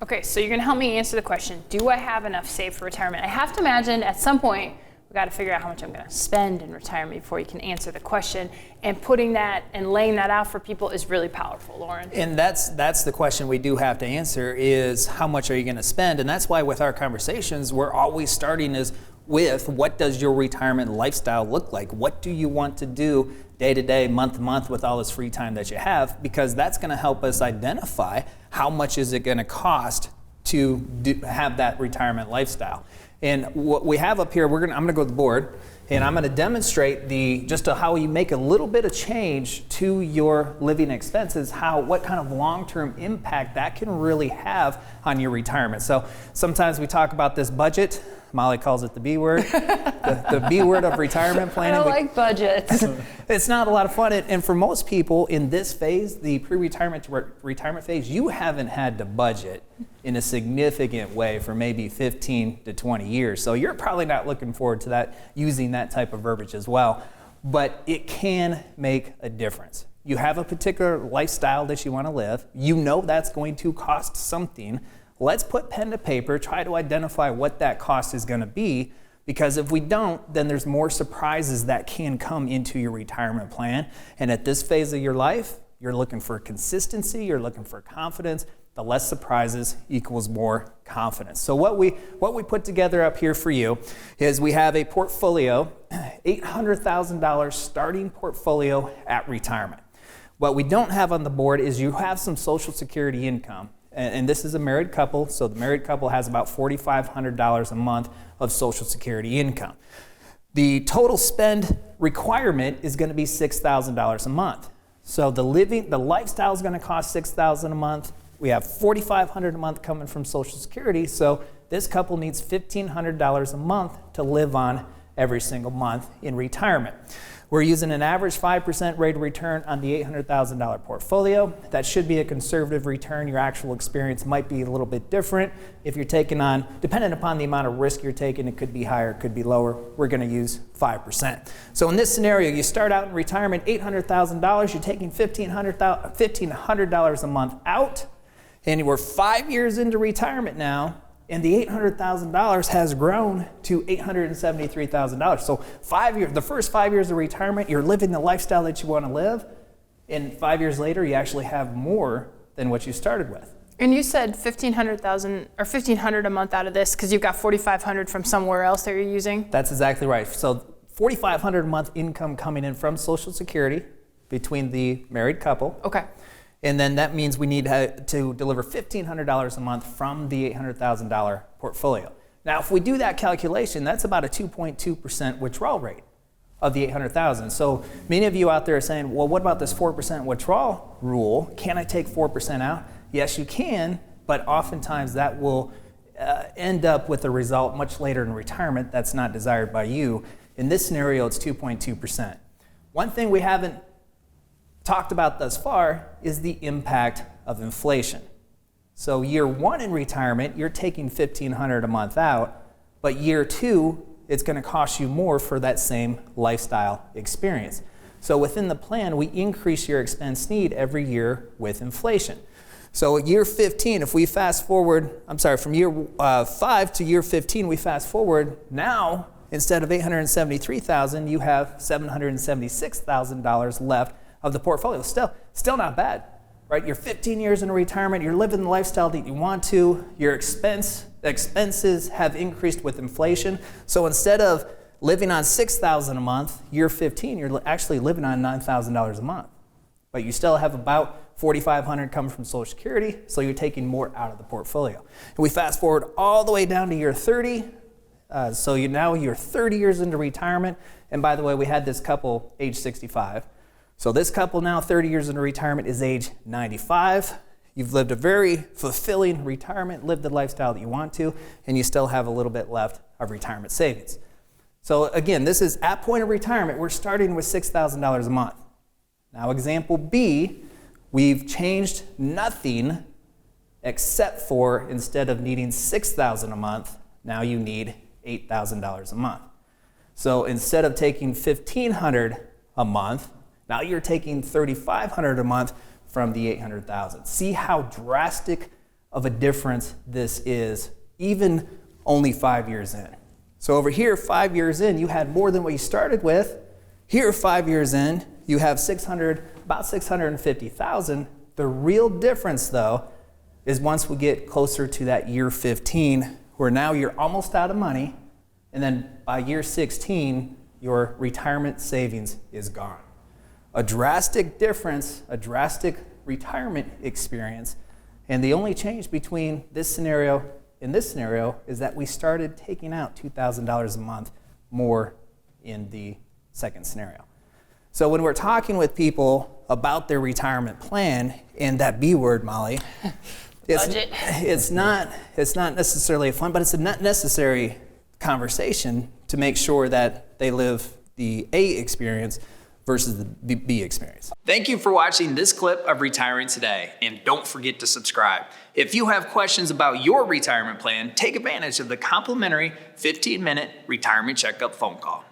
Okay, so you're gonna help me answer the question, do I have enough saved for retirement? I have to imagine at some point, we gotta figure out how much I'm gonna spend in retirement before you can answer the question. And putting that and laying that out for people is really powerful, Loren. And that's the question we do have to answer is how much are you gonna spend? And that's why with our conversations, we're always starting with what does your retirement lifestyle look like? What do you want to do day to day, month to month with all this free time that you have? Because that's gonna help us identify how much is it gonna cost to have that retirement lifestyle. And what we have up here, I'm gonna go to the board and I'm gonna demonstrate just how you make a little bit of change to your living expenses, what kind of long-term impact that can really have on your retirement. So sometimes we talk about this budget. Molly calls it the B word, the B word of retirement planning. I don't like budgets. It's not a lot of fun. And for most people in this phase, the pre-retirement to retirement phase, you haven't had to budget in a significant way for maybe 15 to 20 years. So you're probably not looking forward to that, using that type of verbiage as well. But it can make a difference. You have a particular lifestyle that you want to live. You know that's going to cost something. Let's put pen to paper, try to identify what that cost is going to be, because if we don't, then there's more surprises that can come into your retirement plan. And at this phase of your life, you're looking for consistency, you're looking for confidence. The less surprises equals more confidence. So what we put together up here for you is we have a portfolio, $800,000 starting portfolio at retirement. What we don't have on the board is you have some Social Security income. And this is a married couple, so the married couple has about $4,500 a month of Social Security income. The total spend requirement is going to be $6,000 a month. So the lifestyle is going to cost $6,000 a month. We have $4,500 a month coming from Social Security, so this couple needs $1,500 a month to live on every single month in retirement. We're using an average 5% rate of return on the $800,000 portfolio. That should be a conservative return. Your actual experience might be a little bit different. If you're taking on, depending upon the amount of risk you're taking, it could be higher, it could be lower. We're going to use 5%. So in this scenario, you start out in retirement, $800,000, you're taking $1,500 a month out, and we're 5 years into retirement now, and the $800,000 has grown to $873,000. So the first 5 years of retirement, you're living the lifestyle that you want to live. And 5 years later, you actually have more than what you started with. And you said $1,500 or $1,500 a month out of this because you've got $4,500 from somewhere else that you're using? That's exactly right. So $4,500 a month income coming in from Social Security between the married couple. Okay. And then that means we need to deliver $1,500 a month from the $800,000 portfolio. Now, if we do that calculation, that's about a 2.2% withdrawal rate of the $800,000. So many of you out there are saying, well, what about this 4% withdrawal rule? Can I take 4% out? Yes, you can, but oftentimes that will end up with a result much later in retirement that's not desired by you. In this scenario, it's 2.2%. One thing we haven't talked about thus far is the impact of inflation. So year one in retirement, you're taking $1,500 a month out, but year two, it's going to cost you more for that same lifestyle experience. So within the plan, we increase your expense need every year with inflation. So at year 15, if we fast forward, from year 5 to year 15, we fast forward, now instead of $873,000, you have $776,000 left of the portfolio. Still not bad, right? You're 15 years into retirement, you're living the lifestyle that you want to, your expenses have increased with inflation. So instead of living on $6,000 a month, year 15, you're actually living on $9,000 a month. But you still have about $4,500 coming from Social Security, so you're taking more out of the portfolio. And we fast forward all the way down to year 30. So you're 30 years into retirement. And by the way, we had this couple age 65. So this couple now, 30 years into retirement, is age 95. You've lived a very fulfilling retirement, lived the lifestyle that you want to, and you still have a little bit left of retirement savings. So again, this is at point of retirement, we're starting with $6,000 a month. Now example B, we've changed nothing except for instead of needing $6,000 a month, now you need $8,000 a month. So instead of taking $1,500 a month, now you're taking $3,500 a month from the $800,000. See how drastic of a difference this is, even only 5 years in. So over here, 5 years in, you had more than what you started with. Here, 5 years in, you have about 650,000. The real difference, though, is once we get closer to that year 15, where now you're almost out of money, and then by year 16, your retirement savings is gone. A drastic difference, a drastic retirement experience, and the only change between this scenario and this scenario is that we started taking out $2,000 a month more in the second scenario. So when we're talking with people about their retirement plan, and that B word, Molly, Budget. it's not necessarily fun, but it's a necessary conversation to make sure that they live the A experience versus the B experience. Thank you for watching this clip of Retiring Today, and don't forget to subscribe. If you have questions about your retirement plan, take advantage of the complimentary 15-minute retirement checkup phone call.